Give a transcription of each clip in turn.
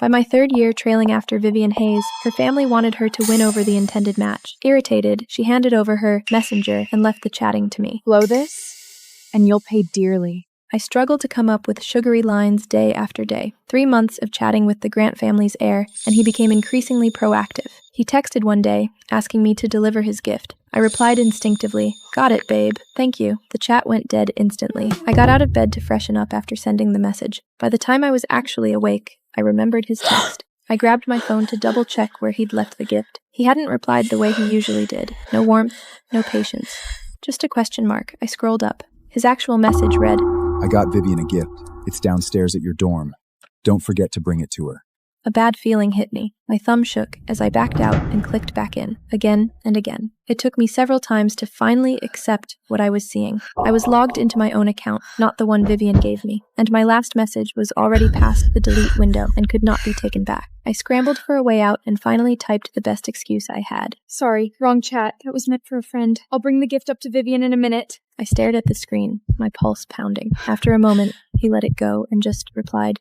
By my third year trailing after Vivian Hayes, her family wanted her to win over the intended match. Irritated, she handed over her messenger and left the chatting to me. Blow this, and you'll pay dearly. I struggled to come up with sugary lines day after day. 3 months of chatting with the Grant family's heir, and he became increasingly proactive. He texted one day, asking me to deliver his gift. I replied instinctively, "Got it, babe. Thank you." The chat went dead instantly. I got out of bed to freshen up after sending the message. By the time I was actually awake, I remembered his text. I grabbed my phone to double-check where he'd left the gift. He hadn't replied the way he usually did. No warmth, no patience. Just a question mark. I scrolled up. His actual message read, I got Vivian a gift. It's downstairs at your dorm. Don't forget to bring it to her. A bad feeling hit me. My thumb shook as I backed out and clicked back in, again and again. It took me several times to finally accept what I was seeing. I was logged into my own account, not the one Vivian gave me, and my last message was already past the delete window and could not be taken back. I scrambled for a way out and finally typed the best excuse I had. Sorry, wrong chat. That was meant for a friend. I'll bring the gift up to Vivian in a minute. I stared at the screen, my pulse pounding. After a moment, he let it go and just replied,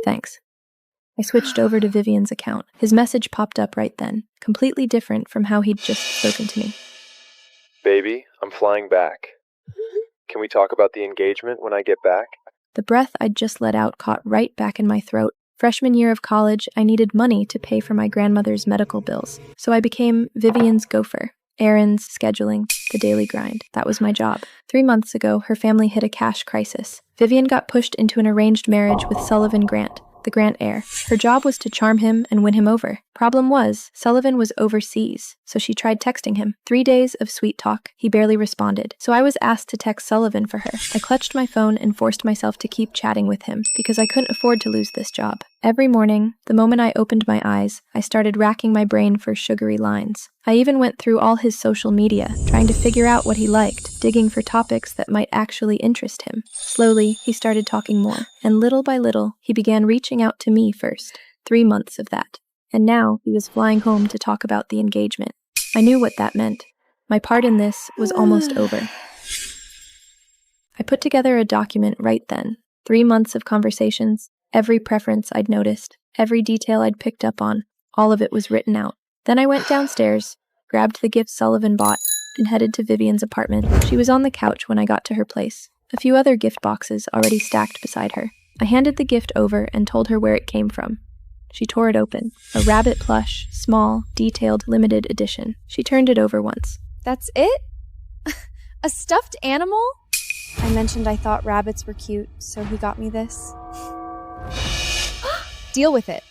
"Thanks." I switched over to Vivian's account. His message popped up right then, completely different from how he'd just spoken to me. Baby, I'm flying back. Can we talk about the engagement when I get back? The breath I'd just let out caught right back in my throat. Freshman year of college, I needed money to pay for my grandmother's medical bills, so I became Vivian's gopher. Errands, scheduling, the daily grind. That was my job. 3 months ago, her family hit a cash crisis. Vivian got pushed into an arranged marriage with Sullivan Grant, the Grant heir. Her job was to charm him and win him over. Problem was, Sullivan was overseas, so she tried texting him. 3 days of sweet talk. He barely responded, so I was asked to text Sullivan for her. I clutched my phone and forced myself to keep chatting with him, because I couldn't afford to lose this job. Every morning, the moment I opened my eyes, I started racking my brain for sugary lines. I even went through all his social media, trying to figure out what he liked, digging for topics that might actually interest him. Slowly, he started talking more, and little by little, he began reaching out to me first. 3 months of that. And now, he was flying home to talk about the engagement. I knew what that meant. My part in this was almost over. I put together a document right then. 3 months of conversations, every preference I'd noticed, every detail I'd picked up on, all of it was written out. Then I went downstairs, grabbed the gift Sullivan bought, and headed to Vivian's apartment. She was on the couch when I got to her place, a few other gift boxes already stacked beside her. I handed the gift over and told her where it came from. She tore it open. A rabbit plush, small, detailed, limited edition. She turned it over once. That's it? A stuffed animal? I mentioned I thought rabbits were cute, so he got me this. Deal with it.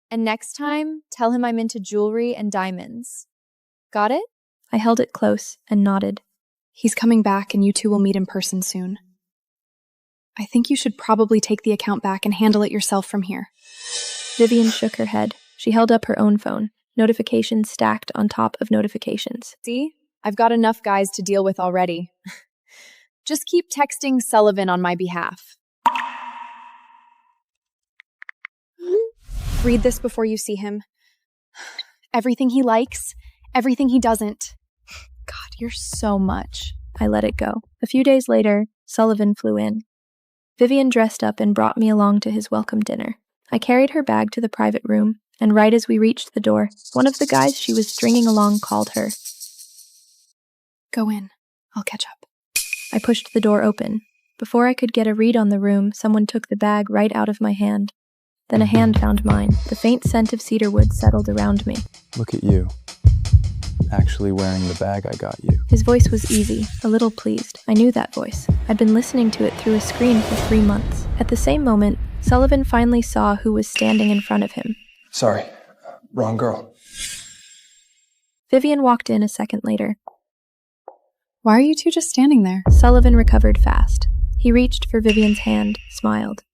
And next time, tell him I'm into jewelry and diamonds. Got it? I held it close and nodded. He's coming back and you two will meet in person soon. I think you should probably take the account back and handle it yourself from here. Vivian shook her head. She held up her own phone. Notifications stacked on top of notifications. See? I've got enough guys to deal with already. Just keep texting Sullivan on my behalf. Read this before you see him. Everything he likes, everything he doesn't. God, you're so much. I let it go. A few days later, Sullivan flew in. Vivian dressed up and brought me along to his welcome dinner. I carried her bag to the private room, and right as we reached the door, one of the guys she was stringing along called her. Go in. I'll catch up. I pushed the door open. Before I could get a read on the room, someone took the bag right out of my hand. Then a hand found mine. The faint scent of cedarwood settled around me. Look at you. Actually wearing the bag I got you. His voice was easy, a little pleased. I knew that voice. I'd been listening to it through a screen for 3 months. At the same moment, Sullivan finally saw who was standing in front of him. Sorry, wrong girl. Vivian walked in a second later. Why are you two just standing there? Sullivan recovered fast. He reached for Vivian's hand, smiled.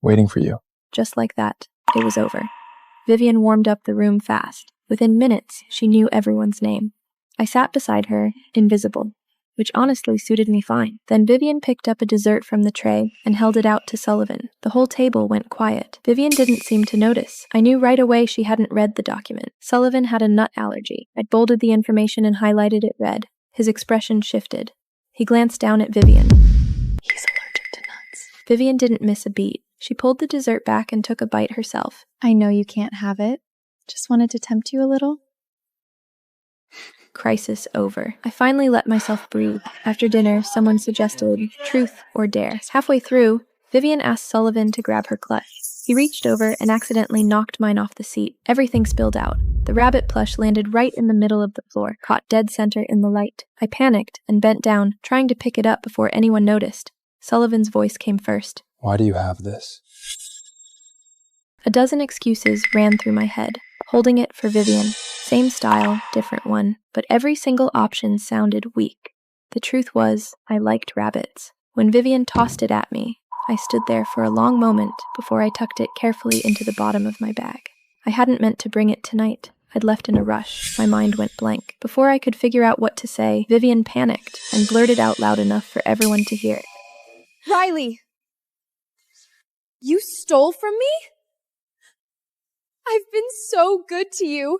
Waiting for you. Just like that, it was over. Vivian warmed up the room fast. Within minutes, she knew everyone's name. I sat beside her, invisible, which honestly suited me fine. Then Vivian picked up a dessert from the tray and held it out to Sullivan. The whole table went quiet. Vivian didn't seem to notice. I knew right away she hadn't read the document. Sullivan had a nut allergy. I'd bolded the information and highlighted it red. His expression shifted. He glanced down at Vivian. He's allergic to nuts. Vivian didn't miss a beat. She pulled the dessert back and took a bite herself. I know you can't have it. Just wanted to tempt you a little. Crisis over. I finally let myself breathe. After dinner, someone suggested truth or dare. Halfway through, Vivian asked Sullivan to grab her clutch. He reached over and accidentally knocked mine off the seat. Everything spilled out. The rabbit plush landed right in the middle of the floor, caught dead center in the light. I panicked and bent down, trying to pick it up before anyone noticed. Sullivan's voice came first. Why do you have this? A dozen excuses ran through my head. Holding it for Vivian. Same style, different one, but every single option sounded weak. The truth was, I liked rabbits. When Vivian tossed it at me, I stood there for a long moment before I tucked it carefully into the bottom of my bag. I hadn't meant to bring it tonight. I'd left in a rush. My mind went blank. Before I could figure out what to say, Vivian panicked and blurted out loud enough for everyone to hear it. Riley! You stole from me? I've been so good to you.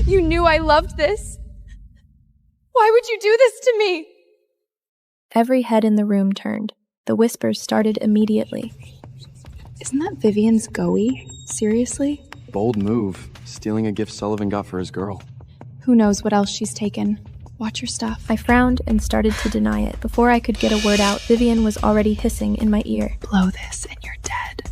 You knew I loved this. Why would you do this to me? Every head in the room turned. The whispers started immediately. Isn't that Vivian's goey? Seriously? Bold move, stealing a gift Sullivan got for his girl. Who knows what else she's taken? Watch your stuff. I frowned and started to deny it. Before I could get a word out, Vivian was already hissing in my ear. Blow this and you're dead.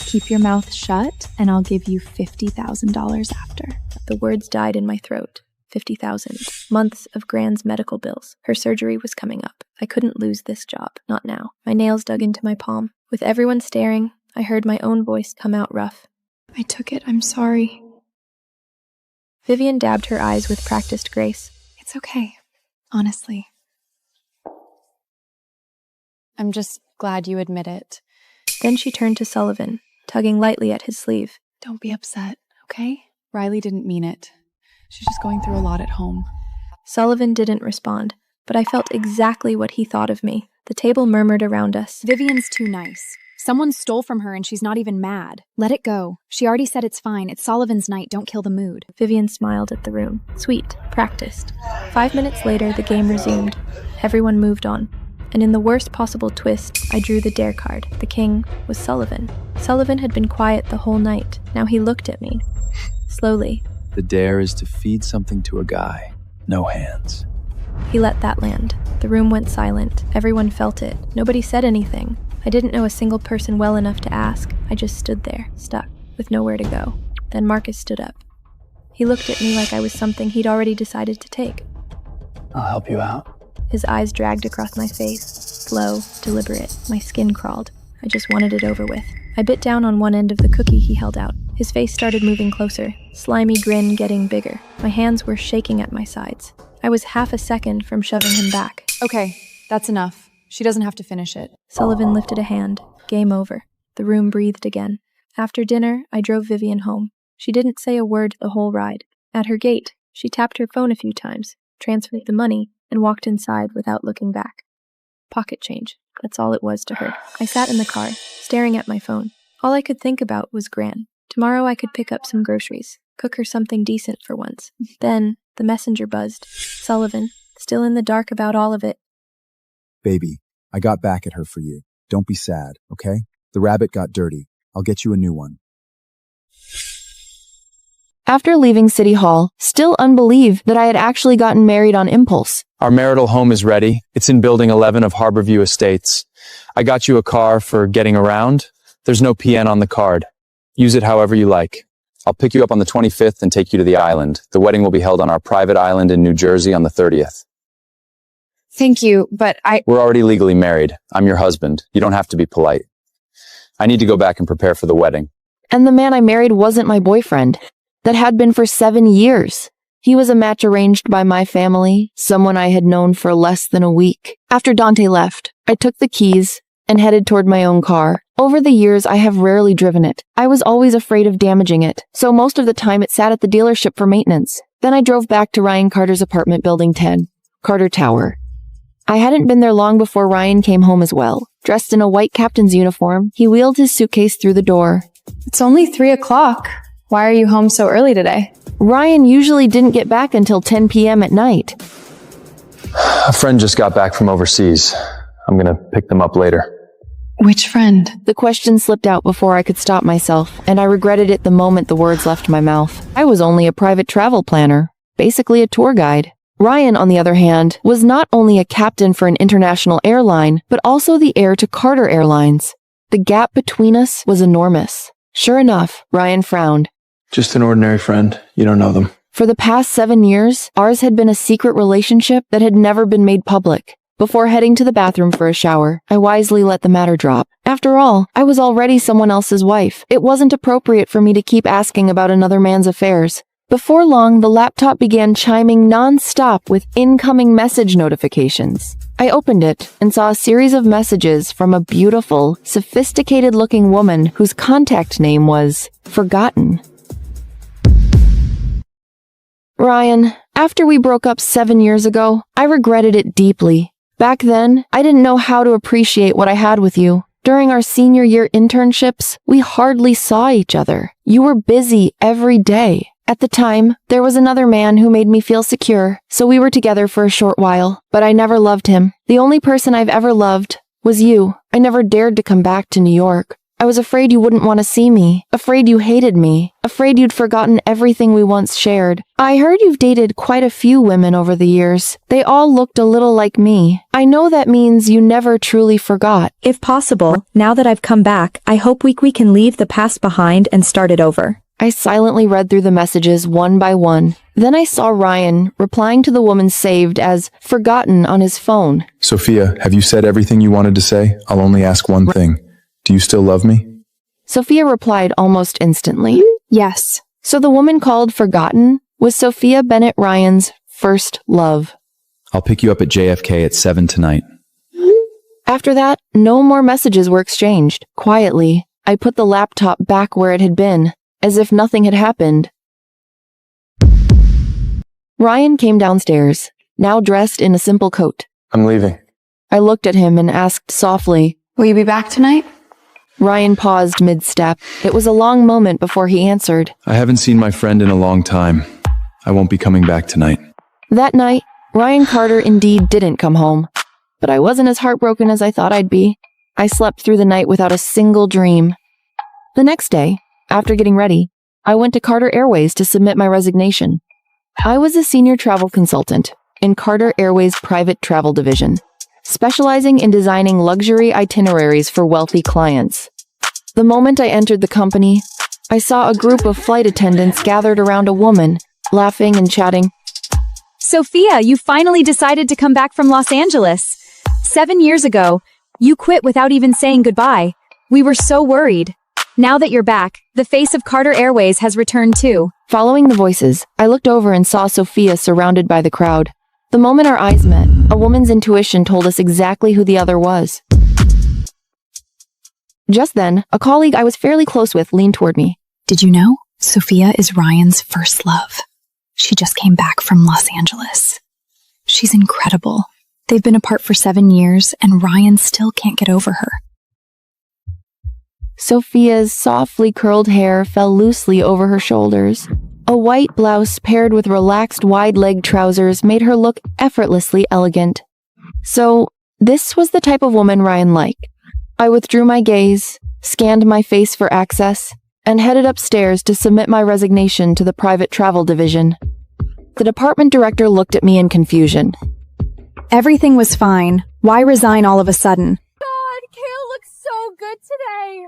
Keep your mouth shut and I'll give you $50,000 after. The words died in my throat. 50,000. Months of Gran's medical bills. Her surgery was coming up. I couldn't lose this job. Not now. My nails dug into my palm. With everyone staring, I heard my own voice come out rough. I took it. I'm sorry. Vivian dabbed her eyes with practiced grace. It's okay. Honestly. I'm just glad you admit it. Then she turned to Sullivan, tugging lightly at his sleeve. Don't be upset, okay? Riley didn't mean it. She's just going through a lot at home. Sullivan didn't respond, but I felt exactly what he thought of me. The table murmured around us. Vivian's too nice. Someone stole from her and she's not even mad. Let it go. She already said it's fine. It's Sullivan's night. Don't kill the mood. Vivian smiled at the room. Sweet. Practiced. 5 minutes later, the game resumed. Everyone moved on. And in the worst possible twist, I drew the dare card. The king was Sullivan. Sullivan had been quiet the whole night. Now he looked at me. Slowly. The dare is to feed something to a guy. No hands. He let that land. The room went silent. Everyone felt it. Nobody said anything. I didn't know a single person well enough to ask. I just stood there, stuck, with nowhere to go. Then Marcus stood up. He looked at me like I was something he'd already decided to take. I'll help you out. His eyes dragged across my face. Slow, deliberate. My skin crawled. I just wanted it over with. I bit down on one end of the cookie he held out. His face started moving closer, slimy grin getting bigger. My hands were shaking at my sides. I was half a second from shoving him back. Okay, that's enough. She doesn't have to finish it. Sullivan lifted a hand. Game over. The room breathed again. After dinner, I drove Vivian home. She didn't say a word the whole ride. At her gate, she tapped her phone a few times, transferred the money, and walked inside without looking back. Pocket change. That's all it was to her. I sat in the car, staring at my phone. All I could think about was Gran. Tomorrow I could pick up some groceries, cook her something decent for once. Then, the messenger buzzed. Sullivan, still in the dark about all of it. Baby, I got back at her for you. Don't be sad, okay? The rabbit got dirty. I'll get you a new one. After leaving City Hall, still unbelieved that I had actually gotten married on impulse. Our marital home is ready. It's in Building 11 of Harborview Estates. I got you a car for getting around. There's no PN on the card. Use it however you like. I'll pick you up on the 25th and take you to the island. The wedding will be held on our private island in New Jersey on the 30th. Thank you, but We're already legally married. I'm your husband. You don't have to be polite. I need to go back and prepare for the wedding. And the man I married wasn't my boyfriend. That had been for 7 years. He was a match arranged by my family, someone I had known for less than a week. After Dante left, I took the keys and headed toward my own car. Over the years, I have rarely driven it. I was always afraid of damaging it, so most of the time it sat at the dealership for maintenance. Then I drove back to Ryan Carter's apartment, Building 10, Carter Tower. I hadn't been there long before Ryan came home as well. Dressed in a white captain's uniform, he wheeled his suitcase through the door. It's only 3 o'clock. Why are you home so early today? Ryan usually didn't get back until 10 p.m. at night. A friend just got back from overseas. I'm gonna pick them up later. Which friend? The question slipped out before I could stop myself, and I regretted it the moment the words left my mouth. I was only a private travel planner, basically a tour guide. Ryan, on the other hand, was not only a captain for an international airline, but also the heir to Carter Airlines. The gap between us was enormous. Sure enough, Ryan frowned. Just an ordinary friend. You don't know them. For the past 7 years, ours had been a secret relationship that had never been made public. Before heading to the bathroom for a shower, I wisely let the matter drop. After all, I was already someone else's wife. It wasn't appropriate for me to keep asking about another man's affairs. Before long, the laptop began chiming non-stop with incoming message notifications. I opened it and saw a series of messages from a beautiful, sophisticated-looking woman whose contact name was Forgotten. Ryan, after we broke up 7 years ago, I regretted it deeply. Back then, I didn't know how to appreciate what I had with you. During our senior year internships, we hardly saw each other. You were busy every day. At the time, there was another man who made me feel secure, so we were together for a short while, but I never loved him. The only person I've ever loved was you. I never dared to come back to New York. I was afraid you wouldn't want to see me, afraid you hated me, afraid you'd forgotten everything we once shared. I heard you've dated quite a few women over the years. They all looked a little like me. I know that means you never truly forgot. If possible, now that I've come back, I hope we can leave the past behind and start it over. I silently read through the messages one by one. Then I saw Ryan replying to the woman saved as Forgotten on his phone. Sophia, have you said everything you wanted to say? I'll only ask one thing. Do you still love me? Sophia replied almost instantly. Yes. So the woman called Forgotten was Sophia Bennett Ryan's first love. I'll pick you up at JFK at 7 tonight. After that, no more messages were exchanged. Quietly, I put the laptop back where it had been, as if nothing had happened. Ryan came downstairs, now dressed in a simple coat. I'm leaving. I looked at him and asked softly, Will you be back tonight? Ryan paused mid-step. It was a long moment before he answered. I haven't seen my friend in a long time. I won't be coming back tonight. That night, Ryan Carter indeed didn't come home. But I wasn't as heartbroken as I thought I'd be. I slept through the night without a single dream. The next day, after getting ready, I went to Carter Airways to submit my resignation. I was a senior travel consultant in Carter Airways' private travel division, specializing in designing luxury itineraries for wealthy clients. The moment I entered the company, I saw a group of flight attendants gathered around a woman, laughing and chatting. Sophia, you finally decided to come back from Los Angeles. 7 years ago, you quit without even saying goodbye. We were so worried. Now that you're back, the face of Carter Airways has returned too. Following the voices, I looked over and saw Sophia surrounded by the crowd. The moment our eyes met, a woman's intuition told us exactly who the other was. Just then, a colleague I was fairly close with leaned toward me. Did you know? Sophia is Ryan's first love. She just came back from Los Angeles. She's incredible. They've been apart for 7 years, and Ryan still can't get over her. Sophia's softly curled hair fell loosely over her shoulders. A white blouse paired with relaxed wide-leg trousers made her look effortlessly elegant. So, this was the type of woman Ryan liked. I withdrew my gaze, scanned my face for access, and headed upstairs to submit my resignation to the private travel division. The department director looked at me in confusion. Everything was fine. Why resign all of a sudden? God, Kale looks so good today.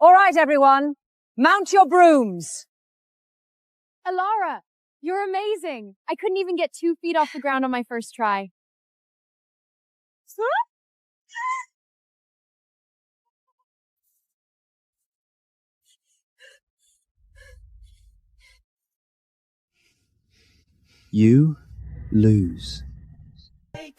All right, everyone, mount your brooms. Alara, you're amazing. I couldn't even get 2 feet off the ground on my first try. You lose.